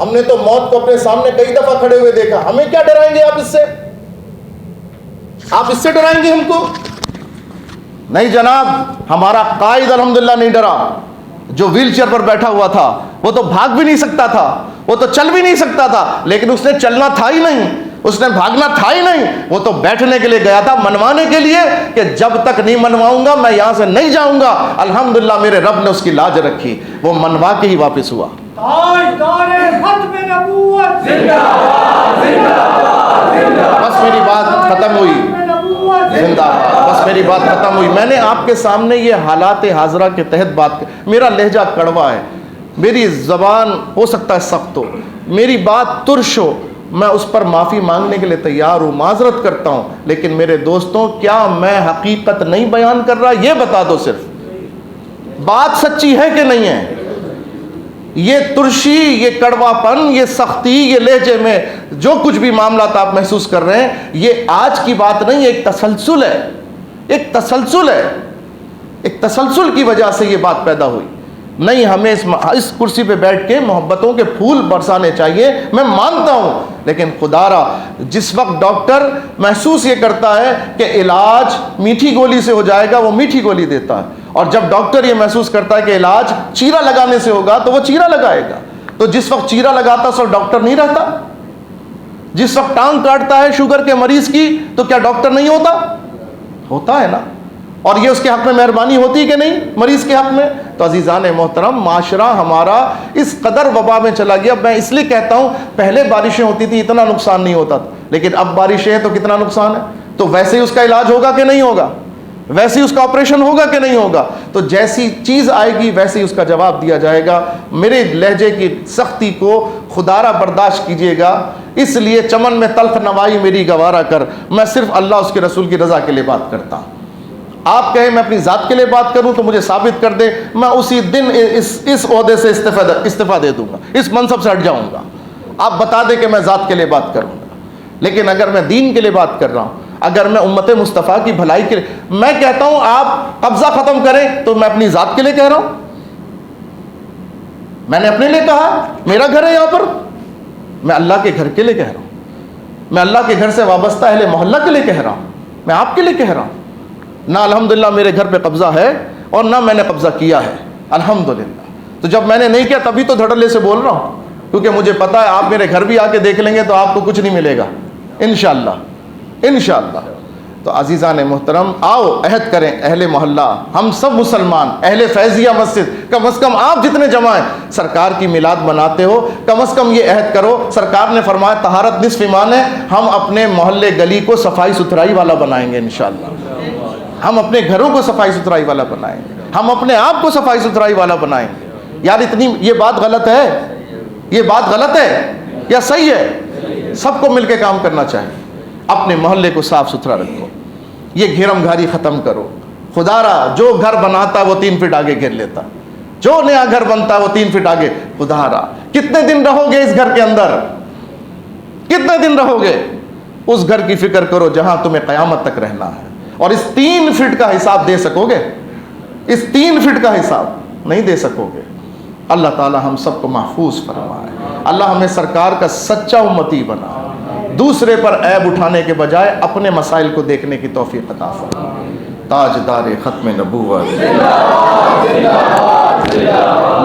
ہم نے تو موت کو اپنے سامنے کئی دفعہ کھڑے ہوئے دیکھا۔ ہمیں کیا ڈرائیں گے آپ اس سے؟ آپ اس سے ڈرائیں گے ہم کو؟ نہیں جناب، ہمارا قائد الحمدللہ نہیں ڈرا۔ جو ویل چیئر پر بیٹھا ہوا تھا وہ تو بھاگ بھی نہیں سکتا تھا، وہ تو چل بھی نہیں سکتا تھا، لیکن اس نے چلنا تھا ہی نہیں، اس نے بھاگنا تھا ہی نہیں، وہ تو بیٹھنے کے لیے گیا تھا، منوانے کے لیے کہ جب تک نہیں منواؤں گا میں یہاں سے نہیں جاؤں گا۔ الحمدللہ میرے رب نے اس کی لاج رکھی، وہ منوا کے ہی واپس ہوا۔ بس میری بات ختم ہوئی، زندہ بس میری بات ختم ہوئی۔ میں نے آپ کے سامنے یہ حالات حاضرہ کے تحت بات، میرا لہجہ کڑوا ہے، میری زبان ہو سکتا ہے سخت ہو، میری بات ترش ہو، میں اس پر معافی مانگنے کے لیے تیار ہوں، معذرت کرتا ہوں، لیکن میرے دوستوں کیا میں حقیقت نہیں بیان کر رہا؟ یہ بتا دو، صرف بات سچی ہے کہ نہیں ہے؟ یہ ترشی، یہ کڑوا پن، یہ سختی، یہ لہجے میں جو کچھ بھی معاملات آپ محسوس کر رہے ہیں، یہ آج کی بات نہیں، ایک تسلسل ہے، ایک تسلسل ہے، ایک تسلسل کی وجہ سے یہ بات پیدا ہوئی۔ نہیں ہمیں اس کرسی پہ بیٹھ کے محبتوں کے پھول برسانے چاہیے، میں مانتا ہوں، لیکن خدا را جس وقت ڈاکٹر محسوس یہ کرتا ہے کہ علاج میٹھی گولی سے ہو جائے گا وہ میٹھی گولی دیتا ہے، اور جب ڈاکٹر یہ محسوس کرتا ہے کہ علاج چیرا لگانے سے ہوگا تو وہ چیرا لگائے گا۔ تو جس وقت چیرا لگاتا سو ڈاکٹر نہیں رہتا، جس وقت ٹانگ کاٹتا ہے شوگر کے مریض کی تو کیا ڈاکٹر نہیں ہوتا؟ ہوتا ہے نا، اور یہ اس کے حق میں مہربانی ہوتی کہ نہیں مریض کے حق میں؟ تو عزیزان محترم، معاشرہ ہمارا اس قدر وبا میں چلا گیا۔ میں اس لیے کہتا ہوں پہلے بارشیں ہوتی تھی اتنا نقصان نہیں ہوتا تھا، لیکن اب بارشیں ہیں تو کتنا نقصان ہے۔ تو ویسے ہی اس کا علاج ہوگا کہ نہیں ہوگا؟ ویسے ہی اس کا آپریشن ہوگا کہ نہیں ہوگا؟ تو جیسی چیز آئے گی ویسے ہی اس کا جواب دیا جائے گا۔ میرے لہجے کی سختی کو خدا را برداشت کیجیے گا، اس لیے چمن میں تلخ نوائی میری گوارا کر، میں صرف اللہ اس کے رسول کی رضا کے لیے بات کرتا ہوں۔ آپ کہیں میں اپنی ذات کے لیے بات کروں تو مجھے ثابت کر دے، میں اسی دن اس عہدے سے استعفیٰ دے دوں گا، اس منصب سے ہٹ جاؤں گا۔ آپ بتا دیں کہ میں ذات کے لیے بات کروں گا، لیکن اگر میں دین کے لیے بات کر رہا ہوں، اگر میں امت مصطفیٰ کی بھلائی کے لیے میں کہتا ہوں آپ قبضہ ختم کریں، تو میں اپنی ذات کے لیے کہہ رہا ہوں؟ میں نے اپنے لیے کہا، میرا گھر ہے یہاں پر، میں اللہ کے گھر کے لیے کہہ رہا ہوں، میں اللہ کے گھر سے وابستہ اہل محلہ کے لیے کہہ رہا ہوں، میں آپ کے لیے کہہ رہا ہوں۔ نہ الحمدللہ میرے گھر پہ قبضہ ہے اور نہ میں نے قبضہ کیا ہے، الحمدللہ۔ تو جب میں نے نہیں کیا تبھی تو دھڑلے سے بول رہا ہوں، کیونکہ مجھے پتا ہے آپ میرے گھر بھی آ کے دیکھ لیں گے تو آپ کو کچھ نہیں ملے گا انشاءاللہ، انشاءاللہ۔ تو عزیزان محترم، آؤ عہد کریں اہل محلہ، ہم سب مسلمان اہل فیضیہ مسجد، کم از کم آپ جتنے جمع ہیں، سرکار کی میلاد مناتے ہو، کم از کم یہ عہد کرو۔ سرکار نے فرمایا طہارت نصف ایمان ہے، ہم اپنے محلے گلی کو صفائی ستھرائی والا بنائیں گے انشاءاللہ، ہم اپنے گھروں کو صفائی ستھرائی والا بنائیں گے، ہم اپنے آپ کو صفائی ستھرائی والا بنائیں گے۔ یار اتنی یہ بات غلط ہے، یہ بات غلط ہے یا صحیح ہے؟ سب کو مل کے کام کرنا چاہیے، اپنے محلے کو صاف ستھرا رکھو، یہ گھیرم گھاری ختم کرو۔ خدا را جو گھر بناتا وہ 3 فٹ آگے گھیر لیتا، جو نیا گھر بنتا وہ 3 فٹ آگے۔ خدا را کتنے دن رہو گے اس گھر کے اندر؟ کتنے دن رہو گے؟ اس گھر کی فکر کرو جہاں تمہیں قیامت تک رہنا ہے، اور اس 3 فٹ کا حساب دے سکو گے؟ اس 3 فٹ کا حساب نہیں دے سکو گے۔ اللہ تعالی ہم سب کو محفوظ فرمائے، اللہ ہمیں سرکار کا سچا امتی بنا، دوسرے پر عیب اٹھانے کے بجائے اپنے مسائل کو دیکھنے کی توفیق عطا فرمائے۔ تاجدار ختم نبوت،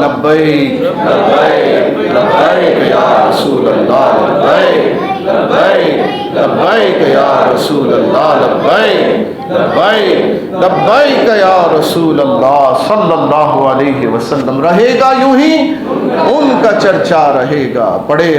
لبیک لبیک لبیک یا رسول اللہ، لبیک لبیک لبیک یا رسول اللہ، لبیک لبیک لبیک یا رسول اللہ صلی اللہ علیہ وسلم۔ رہے گا یوں ہی ان کا چرچا رہے گا، بڑے